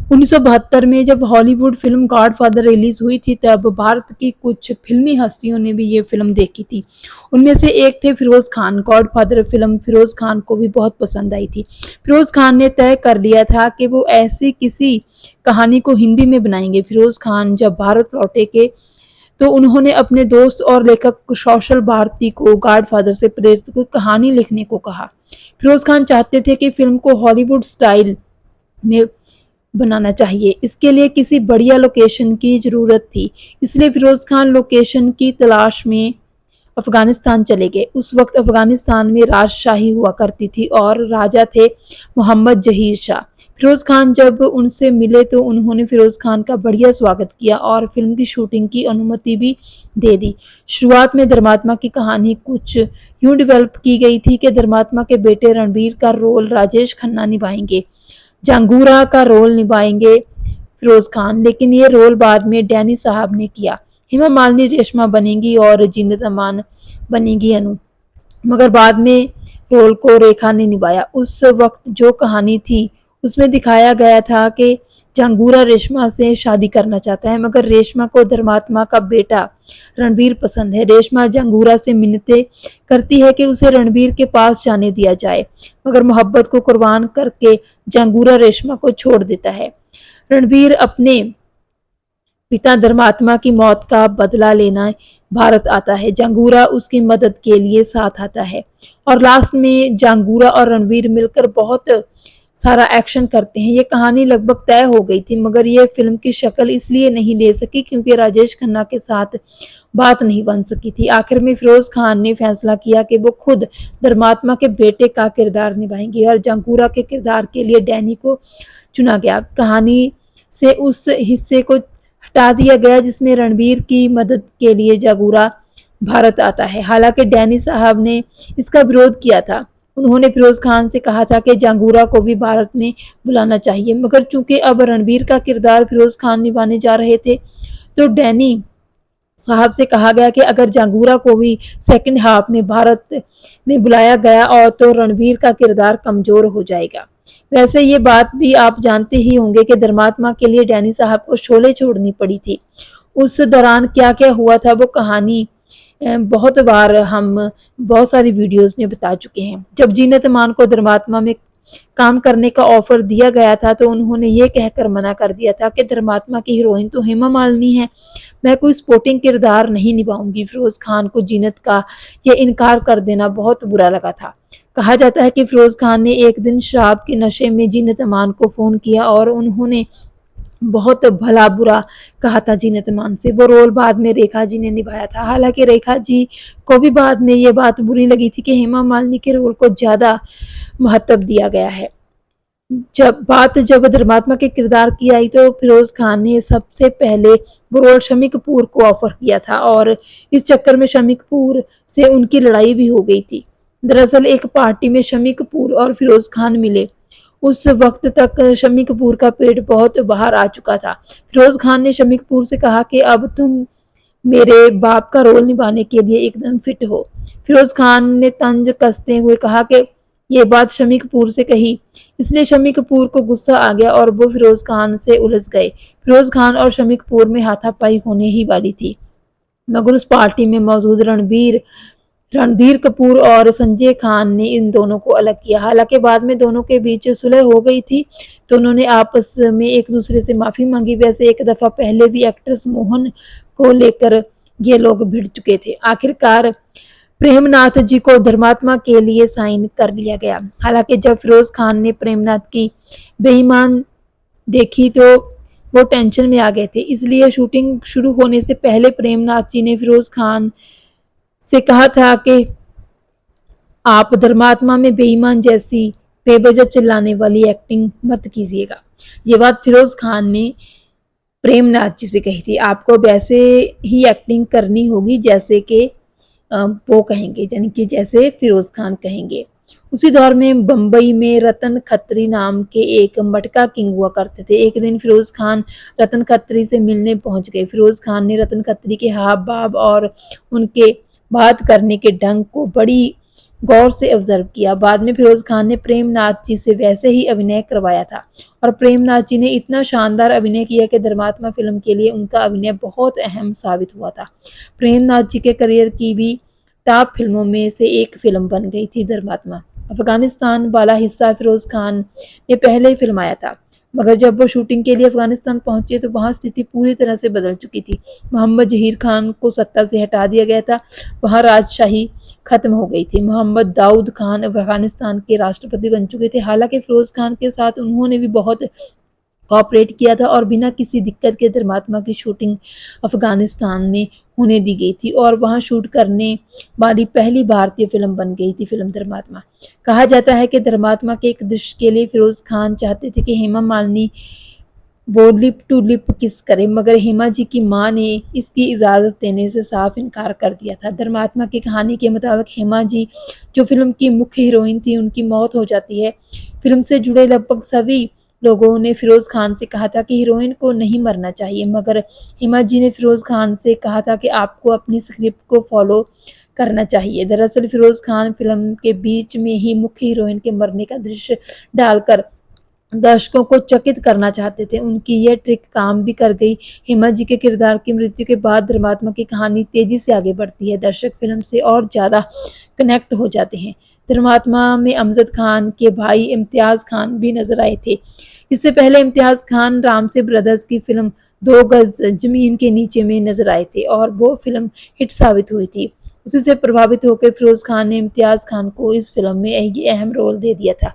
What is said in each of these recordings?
1972 में जब Hollywood film godfather release हुई थी, तब भारत की कुछ फिल्मी हस्तियों ने भी ये फिल्म देखी थी। उनमें से एक थे फिरोज खान। गॉडफादर फिल्म फिरोज खान को भी बहुत पसंद आई थी। फिरोज खान ने तय कर लिया था कि वो ऐसी किसी कहानी को हिंदी में बनाएंगे। फिरोज खान जब भारत लौटे के तो उन्होंने अपने दोस्त और लेखक कौशल भारती को गॉडफादर से प्रेरित कोई कहानी लिखने को कहा। फिरोज खान चाहते थे कि फिल्म को हॉलीवुड स्टाइल में बनाना चाहिए। इसके लिए किसी बढ़िया लोकेशन की ज़रूरत थी, इसलिए फिरोज़ खान लोकेशन की तलाश में अफ़गानिस्तान चले गए। उस वक्त अफ़गानिस्तान में राजशाही हुआ करती थी और राजा थे मोहम्मद जहीर शाह। फिरोज़ खान जब उनसे मिले तो उन्होंने फिरोज़ खान का बढ़िया स्वागत किया और फिल्म की शूटिंग की अनुमति भी दे दी। शुरुआत में धर्मात्मा की कहानी कुछ यूँ डेवलप की गई थी कि धर्मात्मा के बेटे रणबीर का रोल राजेश खन्ना निभाएंगे, जांगूरा का रोल निभाएंगे फिरोज खान, लेकिन ये रोल बाद में डैनी साहब ने किया। हेमा मालिनी रेशमा बनेंगी और जीनत अमान बनेंगी अनु, मगर बाद में रोल को रेखा ने निभाया। उस वक्त जो कहानी थी उसमें दिखाया गया था कि जांगूरा रेशमा से शादी करना चाहता है, मगर रेशमा को धर्मात्मा का बेटा रणबीर पसंद है। रेशमा जांगूरा से मिन्नतें करती है कि उसे रणबीर के पास जाने दिया जाए, मगर मोहब्बत को कुर्बान करके जांगूरा रेशमा को छोड़ देता है। रणबीर अपने पिता धर्मात्मा की मौत का बदला लेना भारत आता है। जांगूरा उसकी मदद के लिए साथ आता है और लास्ट में जांगूरा और रणबीर मिलकर बहुत सारा एक्शन करते हैं। ये कहानी लगभग तय हो गई थी, मगर ये फिल्म की शक्ल इसलिए नहीं ले सकी क्योंकि राजेश खन्ना के साथ बात नहीं बन सकी थी। आखिर में फिरोज खान ने फैसला किया कि वो खुद धर्मात्मा के बेटे का किरदार निभाएंगे और जांगूरा के किरदार के लिए डैनी को चुना गया। कहानी से उस हिस्से को हटा दिया गया जिसमें रणबीर की मदद के लिए जांगूरा भारत आता है। हालांकि डैनी साहब ने इसका विरोध किया था। उन्होंने फिरोज खान से कहा था कि जांगूरा को भी भारत में बुलाना चाहिए, मगर चूंकि अब रणबीर का किरदार फिरोज खान निभाने जा रहे थे तो डैनी साहब से कहा गया कि अगर जांगूरा को भी सेकंड हाफ में भारत में बुलाया गया और तो रणबीर का किरदार कमजोर हो जाएगा। वैसे ये बात भी आप जानते ही होंगे कि धर्मात्मा के लिए डैनी साहब को शोले छोड़नी पड़ी थी। उस दौरान क्या क्या हुआ था वो कहानी बहुत बार हम बहुत सारी वीडियोस में बता चुके हैं। जब जीनत अमान को धर्मात्मा में काम करने का ऑफर दिया गया था तो उन्होंने ये कहकर मना कर दिया था कि धर्मात्मा की हीरोइन तो हेमा मालिनी है, मैं कोई स्पोर्टिंग किरदार नहीं निभाऊंगी। फिरोज खान को जीनत का ये इनकार कर देना बहुत बुरा लगा था। कहा जाता है कि फिरोज खान ने एक दिन शराब के नशे में जीनत अमान को फ़ोन किया और उन्होंने बहुत भला बुरा कहा था जीनत अमान से। वो रोल बाद में रेखा जी ने निभाया था। हालांकि रेखा जी को भी बाद में ये बात बुरी लगी थी कि हेमा मालिनी के रोल को ज़्यादा महत्व दिया गया है। जब धर्मात्मा के किरदार की आई तो फिरोज खान ने सबसे पहले वो रोल शम्मी कपूर को ऑफर किया था और इस चक्कर में शम्मी कपूर से उनकी लड़ाई भी हो गई थी। दरअसल एक पार्टी में शम्मी कपूर और फिरोज खान मिले। उस वक्त तक शम्मी कपूर का पेट बहुत बाहर आ चुका था। फिरोज खान ने शम्मी कपूर से कहा कि अब तुम मेरे बाप का रोल निभाने के लिए एकदम फिट हो। फिरोज खान ने तंज कसते हुए कहा कि ये बात शम्मी कपूर से कही, इसलिए शम्मी कपूर को गुस्सा आ गया और वो फिरोज खान से उलझ गए। फिरोज खान और शम्मी कपूर में हाथापाई होने ही वाली थी, मगर उस पार्टी में मौजूद रणधीर कपूर और संजय खान ने इन दोनों को अलग किया। हालांकि बाद में दोनों के बीच सुलह हो गई थी तो उन्होंने आपस में एक दूसरे से माफ़ी मांगी। वैसे एक दफ़ा पहले भी एक्ट्रेस मोहन को लेकर ये लोग भिड़ चुके थे। आखिरकार प्रेमनाथ जी को धर्मात्मा के लिए साइन कर लिया गया। हालांकि जब फिरोज खान ने प्रेमनाथ की बेईमान देखी तो वो टेंशन में आ गए थे, इसलिए शूटिंग शुरू होने से पहले प्रेमनाथ जी ने फिरोज खान से कहा था कि आप धर्मात्मा में बेईमान जैसी बेवजह चिल्लाने वाली एक्टिंग मत कीजिएगा। ये बात फिरोज खान ने प्रेमनाथ जी से कही थी। आपको वैसे ही एक्टिंग करनी होगी जैसे कि वो कहेंगे, यानी कि जैसे फिरोज खान कहेंगे। उसी दौर में बम्बई में रतन खत्री नाम के एक मटका किंग हुआ करते थे। एक दिन फिरोज खान रतन खत्री से मिलने पहुंच गए। फिरोज खान ने रतन खत्री के हाव भाव और उनके बात करने के ढंग को बड़ी गौर से ऑब्जर्व किया। बाद में फिरोज खान ने प्रेम नाथ जी से वैसे ही अभिनय करवाया था और प्रेम नाथ जी ने इतना शानदार अभिनय किया कि धर्मात्मा फिल्म के लिए उनका अभिनय बहुत अहम साबित हुआ था। प्रेम नाथ जी के करियर की भी टॉप फिल्मों में से एक फिल्म बन गई थी धर्मात्मा। अफगानिस्तान वाला हिस्सा फिरोज खान ने पहले ही फिल्माया था, मगर जब वो शूटिंग के लिए अफगानिस्तान पहुंचे तो वहां स्थिति पूरी तरह से बदल चुकी थी। मोहम्मद जहीर खान को सत्ता से हटा दिया गया था, वहां राजशाही खत्म हो गई थी। मोहम्मद दाऊद खान अफगानिस्तान के राष्ट्रपति बन चुके थे। हालांकि फिरोज खान के साथ उन्होंने भी बहुत कोऑपरेट किया था और बिना किसी दिक्कत के धर्मात्मा की शूटिंग अफगानिस्तान में होने दी गई थी और वहां शूट करने वाली पहली भारतीय फिल्म बन गई थी फिल्म धर्मात्मा। कहा जाता है कि धर्मात्मा के एक दृश्य के लिए फिरोज खान चाहते थे कि हेमा मालिनी वो लिप टू लिप किस करे, मगर हेमा जी की मां ने इसकी इजाज़त देने से साफ इनकार कर दिया था। धर्मात्मा की कहानी के मुताबिक हेमा जी जो फिल्म की मुख्य हीरोइन थी उनकी मौत हो जाती है। फिल्म से जुड़े लगभग सभी लोगों ने फिरोज खान से कहा था कि हीरोइन को नहीं मरना चाहिए, मगर हेमा जी ने फिरोज खान से कहा था कि आपको अपनी स्क्रिप्ट को फॉलो करना चाहिए। दरअसल फिरोज खान फिल्म के बीच में ही मुख्य हीरोइन के मरने का दृश्य डालकर दर्शकों को चकित करना चाहते थे। उनकी यह ट्रिक काम भी कर गई। हेमा जी के किरदार की मृत्यु के बाद धर्मात्मा की कहानी तेजी से आगे बढ़ती है। दर्शक फिल्म से और ज़्यादा कनेक्ट हो जाते हैं। धर्मात्मा में अमजद खान के भाई इम्तियाज़ खान भी नजर आए थे। इससे पहले इम्तियाज़ खान रामसे ब्रदर्स की फिल्म 2 गज जमीन के नीचे में नजर आए थे और वो फिल्म हिट साबित हुई थी। उसी से प्रभावित होकर फिरोज खान ने इम्तियाज़ खान को इस फिल्म में ये अहम रोल दे दिया था।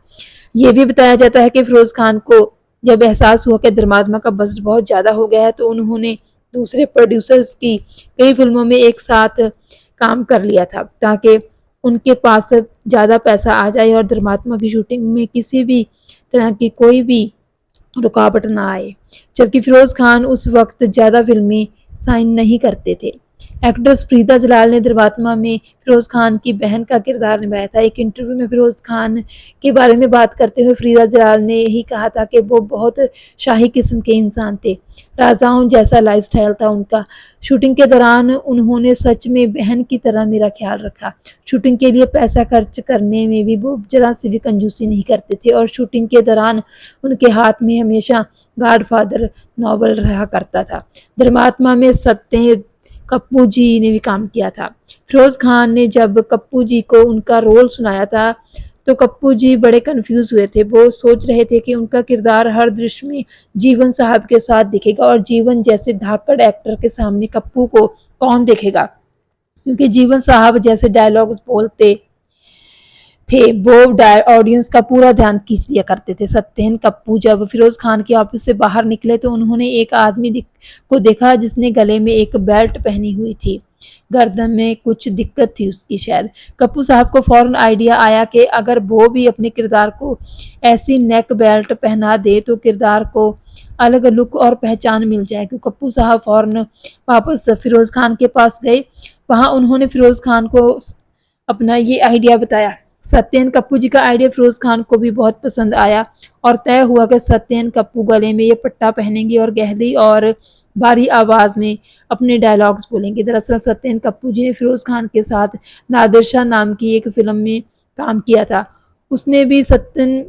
ये भी बताया जाता है कि फिरोज खान को जब एहसास हुआ कि धर्मात्मा का बजट बहुत ज़्यादा हो गया है तो उन्होंने दूसरे प्रोड्यूसर्स की कई फिल्मों में एक साथ काम कर लिया था ताकि उनके पास ज़्यादा पैसा आ जाए और धर्मात्मा की शूटिंग में किसी भी तरह की कोई भी रुकावट ना आए। जबकि फिरोज खान उस वक्त ज़्यादा फिल्में साइन नहीं करते थे। एक्ट्रेस फरीदा जलाल ने धर्मात्मा में फिरोज खान की बहन का किरदार निभाया था। एक इंटरव्यू में फिरोज खान के बारे में बात करते हुए फरीदा जलाल ने ही कहा था कि वो बहुत शाही किस्म के इंसान थे, राजाओं जैसा लाइफस्टाइल था उनका। शूटिंग के दौरान उन्होंने सच में बहन की तरह मेरा ख्याल रखा। शूटिंग के लिए पैसा खर्च करने में भी वो जरा सी भी कंजूसी नहीं करते थे और शूटिंग के दौरान उनके हाथ में हमेशा गॉडफादर नॉवल रहा करता था। धर्मात्मा में सत्य कप्पू जी ने भी काम किया था। फिरोज खान ने जब कप्पू जी को उनका रोल सुनाया था तो कप्पू जी बड़े कंफ्यूज हुए थे। वो सोच रहे थे कि उनका किरदार हर दृश्य में जीवन साहब के साथ दिखेगा और जीवन जैसे धाकड़ एक्टर के सामने कप्पू को कौन देखेगा, क्योंकि जीवन साहब जैसे डायलॉग्स बोलते थे वो ऑडियंस का पूरा ध्यान खींच लिया करते थे। सत्येन कप्पू जब फिरोज खान के ऑफिस से बाहर निकले तो उन्होंने एक आदमी को देखा जिसने गले में एक बेल्ट पहनी हुई थी। गर्दन में कुछ दिक्कत थी उसकी शायद। कप्पू साहब को फौरन आइडिया आया कि अगर वो भी अपने किरदार को ऐसी नेक बेल्ट पहना दे तो किरदार को अलग लुक और पहचान मिल जाएगी। कप्पू साहब फौरन वापस फिरोज खान के पास गए। वहां उन्होंने फिरोज खान को अपना ये आइडिया बताया। सत्येन कप्पू जी का आइडिया फिरोज खान को भी बहुत पसंद आया और तय हुआ कि सत्येन कप्पू गले में ये पट्टा पहनेंगे और गहरी और भारी आवाज़ में अपने डायलॉग्स बोलेंगे। दरअसल सत्येन कप्पू जी ने फिरोज खान के साथ नादिर शाह नाम की एक फिल्म में काम किया था। उसने भी सत्येन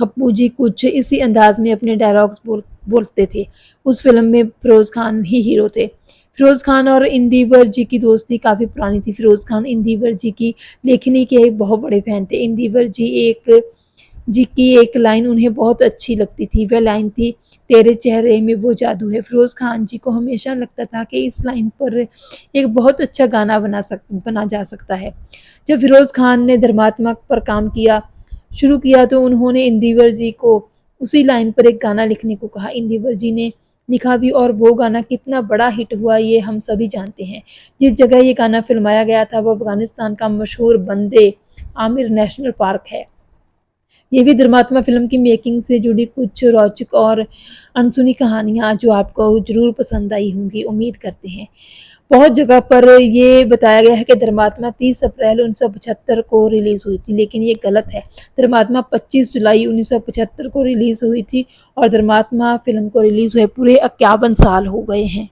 कप्पू जी कुछ इसी अंदाज में अपने डायलॉग्स बोलते थे। उस फिल्म में फिरोज खान ही हीरो थे। फिरोज खान और इंदिवर जी की दोस्ती काफ़ी पुरानी थी। फिरोज खान इंदिवर जी की लेखनी के एक बहुत बड़े फैन थे। इंदिवर जी की एक लाइन उन्हें बहुत अच्छी लगती थी। वह लाइन थी, तेरे चेहरे में वो जादू है। फिरोज खान जी को हमेशा लगता था कि इस लाइन पर एक बहुत अच्छा गाना बना जा सकता है। जब फिरोज खान ने धर्मात्मा पर काम शुरू किया तो उन्होंने इंदिवर जी को उसी लाइन पर एक गाना लिखने को कहा। इंदिवर जी ने लिखा भी और वो गाना कितना बड़ा हिट हुआ ये हम सभी जानते हैं। जिस जगह ये गाना फिल्माया गया था वो अफगानिस्तान का मशहूर बंदे आमिर नेशनल पार्क है। ये भी धर्मात्मा फिल्म की मेकिंग से जुड़ी कुछ रोचक और अनसुनी कहानियाँ जो आपको जरूर पसंद आई होंगी, उम्मीद करते हैं। बहुत जगह पर ये बताया गया है कि धर्मात्मा 30 अप्रैल 1975 को रिलीज़ हुई थी, लेकिन ये गलत है। धर्मात्मा 25 जुलाई 1975 को रिलीज़ हुई थी और धर्मात्मा फिल्म को रिलीज़ हुए पूरे 51 साल हो गए हैं।